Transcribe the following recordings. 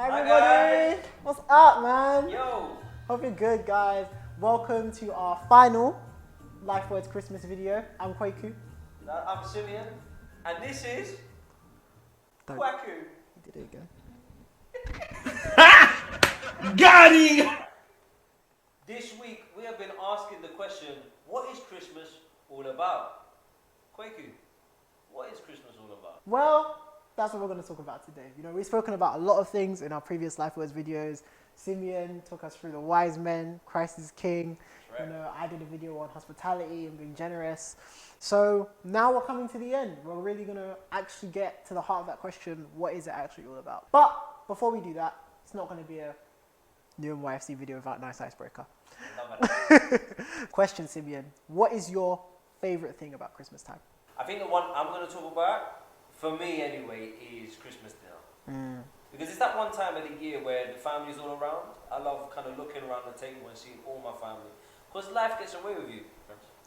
Hi everybody! What's up, man? Yo! Hope you're good, guys. Welcome to our final Life Words Christmas video. I'm Kwaku. I'm Simeon. And this is... Don't. Kwaku. Did it again. Got him! This week we have been asking the question, what is Christmas all about? Kwaku, what is Christmas all about? Well, that's what we're going to talk about today. You know, we've spoken about a lot of things in our previous Life Words videos. Simeon took us through the wise men, Christ is King. Right. You know, I did a video on hospitality and being generous. So now we're coming to the end. We're really going to actually get to the heart of that question, what is it actually all about? But before we do that, it's not going to be a new NYFC video without a nice icebreaker. Question, Simeon, what is your favourite thing about Christmas time? I think the one I'm going to talk about, for me anyway, is Christmas dinner. Because it's that one time of the year where the family's all around. I love kind of looking around the table and seeing all my family. Because life gets away with you.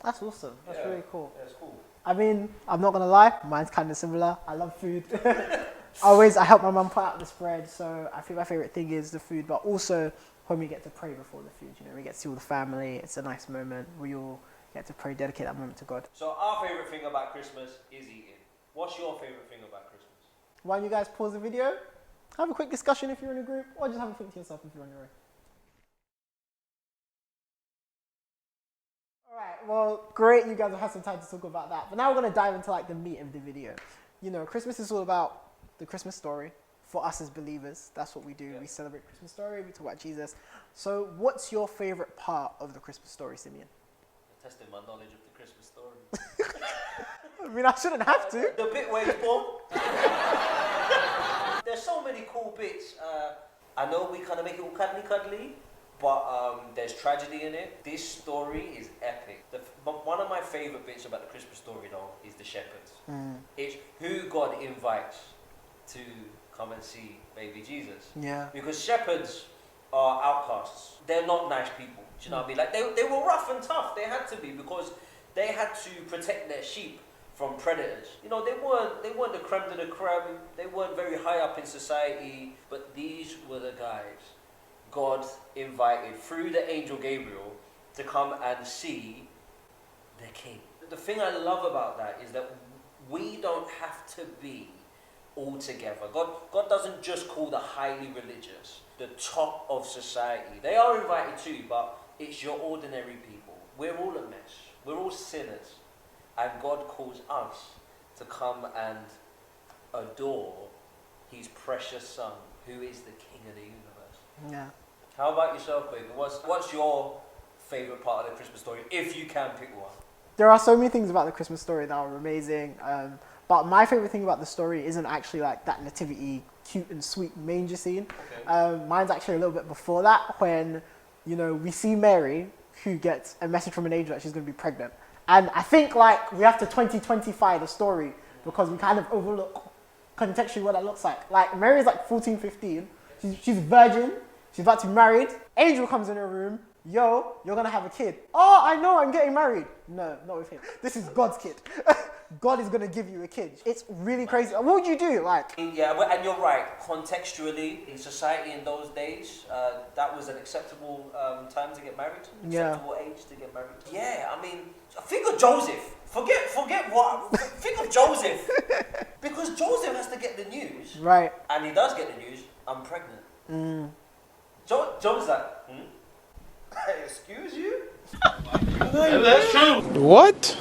That's awesome. That's really cool. Yeah, it's cool. I mean, I'm not going to lie, mine's kind of similar. I love food. I help my mum put out the spread, so I think my favourite thing is the food, but also when we get to pray before the food, you know, we get to see all the family, it's a nice moment, we all get to pray, dedicate that moment to God. So our favourite thing about Christmas is eating. What's your favourite thing about Christmas? Why don't you guys pause the video, have a quick discussion if you're in a group, or just have a think to yourself if you're on your own. Alright, well, great, you guys have had some time to talk about that, but now we're going to dive into like the meat of the video. You know, Christmas is all about the Christmas story. For us as believers, that's what we do. Yeah. We celebrate Christmas story, we talk about Jesus. So what's your favourite part of the Christmas story, Simeon? You're testing my knowledge of the Christmas story. I mean, I shouldn't have to. The bit where he's born. There's so many cool bits. I know we kind of make it all cuddly, but there's tragedy in it. This story is epic. One of my favourite bits about the Christmas story, though, is the shepherds. It's who God invites to come and see baby Jesus. Yeah. Because shepherds are outcasts. They're not nice people. Do you know what I mean? Like they were rough and tough. They had to be because they had to protect their sheep from predators. You know, they weren't the creme de la creme. They weren't very high up in society. But these were the guys God invited through the angel Gabriel to come and see the king. The thing I love about that is that we don't have to be all together. God doesn't just call the highly religious, the top of society. They are invited too, but it's your ordinary people. We're all a mess. We're all sinners. And God calls us to come and adore his precious son, who is the king of the universe. Yeah. How about yourself, baby? What's your favourite part of the Christmas story, if you can pick one? There are so many things about the Christmas story that are amazing. But my favourite thing about the story isn't actually like that nativity, cute and sweet manger scene. Okay. Mine's actually a little bit before that, when, you know, we see Mary, who gets a message from an angel that she's going to be pregnant. And I think like we have to 2020-fy the story because we kind of overlook contextually what that looks like. Like Mary's like 14, 15. She's a virgin. She's about to be married. Angel comes in her room. Yo, you're going to have a kid. Oh, I know, I'm getting married. No, not with him. This is God's kid. God is going to give you a kid. It's really crazy. What would you do? Like? Yeah, and you're right. Contextually, in society in those days, that was an acceptable time to get married. Acceptable age to get married. Yeah, I mean, think of Joseph. Forget what. Think of Joseph. Because Joseph has to get the news. Right. And he does get the news. I'm pregnant. Joseph's like, excuse you? That's true. What?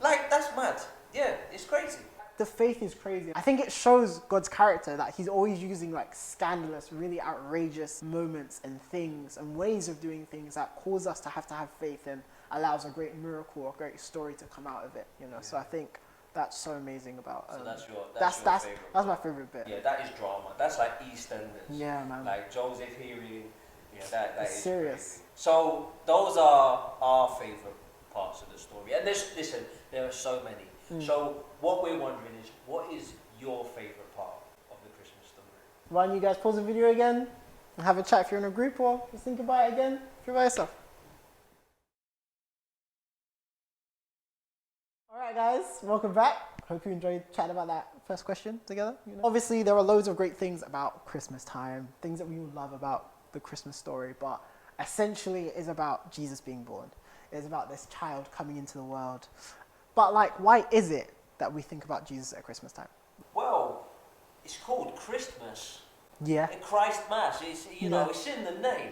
Like, that's mad. Yeah, it's crazy. The faith is crazy. I think it shows God's character that he's always using like scandalous, really outrageous moments and things and ways of doing things that cause us to have faith and allows a great miracle or a great story to come out of it, you know. Yeah. So I think that's so amazing about so that's your favorite. That's my favorite bit. Yeah, that is drama. That's like EastEnders. Yeah, man. Like Joseph hearing, yeah, that is serious. Crazy. So those are our favorite parts of the story. And listen, there are so many. So what we're wondering is, what is your favorite part of the Christmas story? Why don't you guys pause the video again and have a chat if you're in a group, or just think about it again if you're by yourself. Alright guys, welcome back. Hope you enjoyed chatting about that first question together. Obviously, there are loads of great things about Christmas time, things that we all love about the Christmas story, but essentially it is about Jesus being born. It is about this child coming into the world. But like, why is it that we think about Jesus at Christmas time? Well, it's called Christmas. Yeah. The Christ Mass. It's, you know, it's in the name.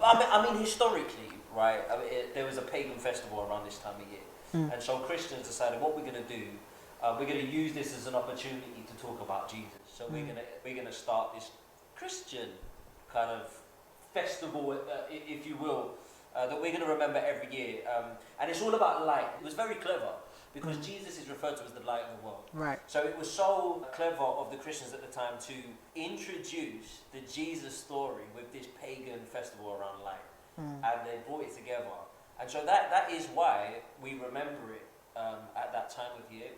I mean, historically, right, there was a pagan festival around this time of year. And so Christians decided what we're going to do, we're going to use this as an opportunity to talk about Jesus. So we're gonna start this Christian kind of festival, if you will, that we're going to remember every year. And it's all about light. It was very clever because Jesus is referred to as the light of the world. Right. So it was so clever of the Christians at the time to introduce the Jesus story with this pagan festival around light. And they brought it together. And so that is why we remember it at that time of year.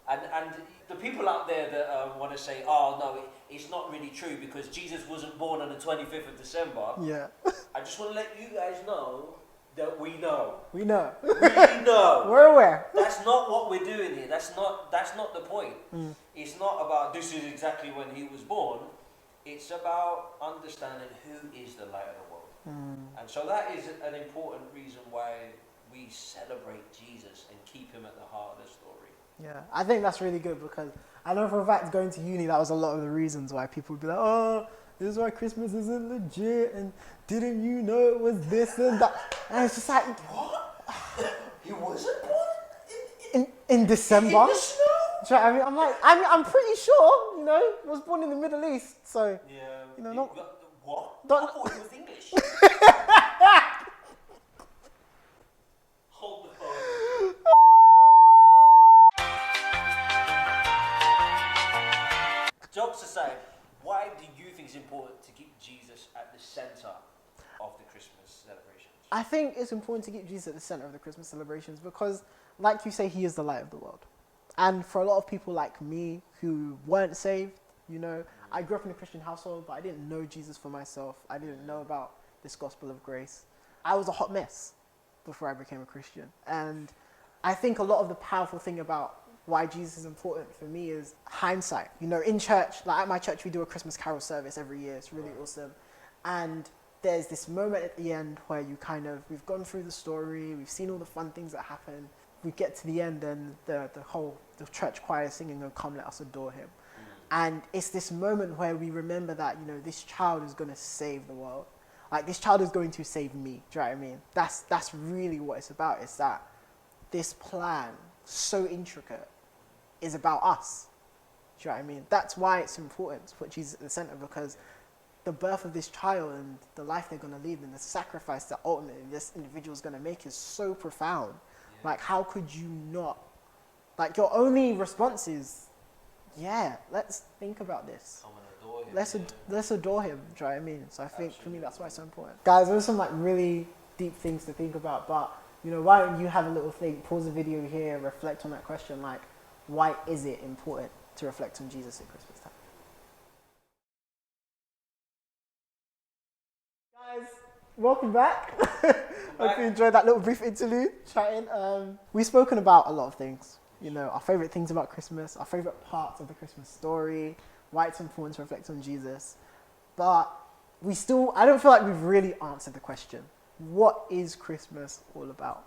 And the people out there that want to say, oh no, it's not really true because Jesus wasn't born on the 25th of December. Yeah. I just want to let you guys know that we know. We know. We know. We're aware. That's not what we're doing here. That's not the point. It's not about this is exactly when he was born. It's about understanding who is the light of the world. And so that is an important reason why we celebrate Jesus and keep him at the heart of the story. Yeah, I think that's really good because I know for a fact going to uni, that was a lot of the reasons why people would be like, oh, this is why Christmas isn't legit, and didn't you know it was this and that? And it's just like, what? He wasn't born in December? In the snow? Do you know what I mean? I'm like, I'm pretty sure, was born in the Middle East, so, Yeah. not... What? Don't, I thought it was English. Hold the phone. Jokes aside, why do you think it's important to keep Jesus at the center of the Christmas celebrations? I think it's important to keep Jesus at the center of the Christmas celebrations because, like you say, he is the light of the world. And for a lot of people like me who weren't saved, I grew up in a Christian household, but I didn't know Jesus for myself. I didn't know about this gospel of grace. I was a hot mess before I became a Christian. And I think a lot of the powerful thing about why Jesus is important for me is hindsight. In church, like at my church, we do a Christmas carol service every year. It's really awesome. And there's this moment at the end where we've gone through the story, we've seen all the fun things that happen. We get to the end and the church choir is singing, "Oh, come, let us adore him." And it's this moment where we remember that, this child is going to save the world. Like, this child is going to save me. Do you know what I mean? That's really what it's about. It's that this plan, so intricate, is about us. Do you know what I mean? That's why it's important to put Jesus at the center, because the birth of this child and the life they're going to lead and the sacrifice that ultimately this individual is going to make is so profound. Yeah. Like, how could you not? Like, your only response is, yeah, let's think about this. I want to adore him. Let's adore him. Do you know what I mean? So I think for me that's why it's so important. Guys, those are some really deep things to think about. But why don't you have a little think? Pause the video here, reflect on that question. Like, why is it important to reflect on Jesus at Christmas time? Guys, welcome back. Hope you enjoyed that little brief interlude chatting. We've spoken about a lot of things. Our favorite things about Christmas, our favorite parts of the Christmas story, why it's important to reflect on Jesus. But I don't feel like we've really answered the question. What is Christmas all about?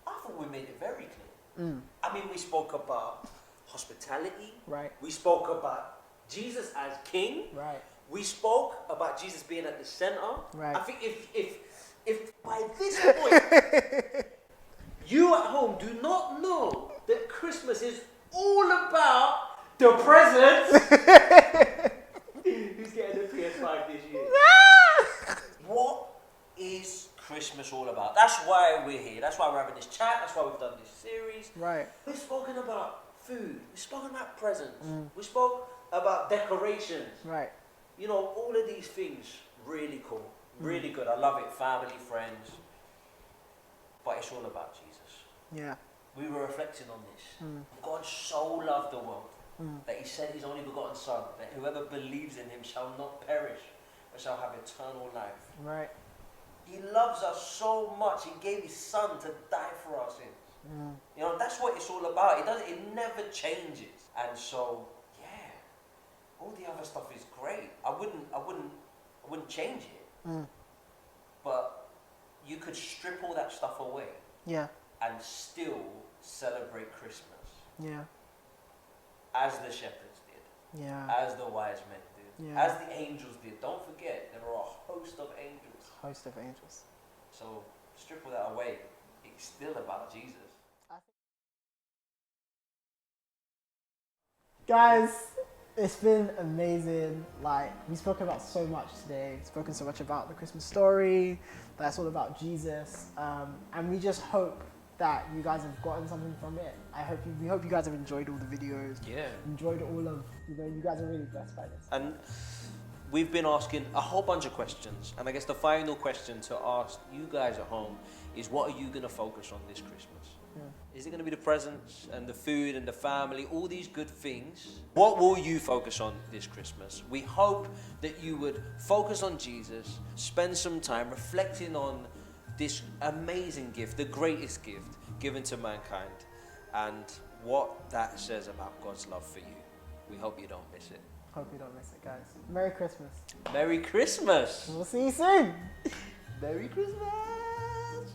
I thought we made it very clear. I mean, we spoke about hospitality. Right. We spoke about Jesus as king. Right. We spoke about Jesus being at the center. Right. I think if by this point you at home do not know that Christmas is all about the presents. Who's getting the PS5 this year? What is Christmas all about? That's why we're here. That's why we're having this chat. That's why we've done this series. Right. We've spoken about food. We've spoken about presents. We spoke about decorations. Right. All of these things, really cool. Really good. I love it. Family, friends. But it's all about Jesus. Yeah. We were reflecting on this. God so loved the world that he sent his only begotten son, that whoever believes in him shall not perish, but shall have eternal life. Right. He loves us so much. He gave his son to die for our sins. You know, that's what it's all about. It never changes. And so, yeah, all the other stuff is great. I wouldn't change it. But you could strip all that stuff away. Yeah. And still celebrate Christmas. Yeah. As the shepherds did. Yeah. As the wise men did. Yeah. As the angels did. Don't forget, there are a host of angels. Host of angels. So strip all that away. It's still about Jesus. Guys, it's been amazing. Like, we've spoken about so much today. We've spoken so much about the Christmas story. That's all about Jesus. And we just hope that you guys have gotten something from it. We hope you guys have enjoyed all the videos. Yeah. Enjoyed all of, you guys are really blessed by this. And we've been asking a whole bunch of questions. And I guess the final question to ask you guys at home is, what are you going to focus on this Christmas? Is it going to be the presents and the food and the family, all these good things? What will you focus on this Christmas? We hope that you would focus on Jesus, spend some time reflecting on this amazing gift, the greatest gift given to mankind, and what that says about God's love for you. We hope you don't miss it. Hope you don't miss it, guys. Merry Christmas. Merry Christmas! We'll see you soon. Merry Christmas!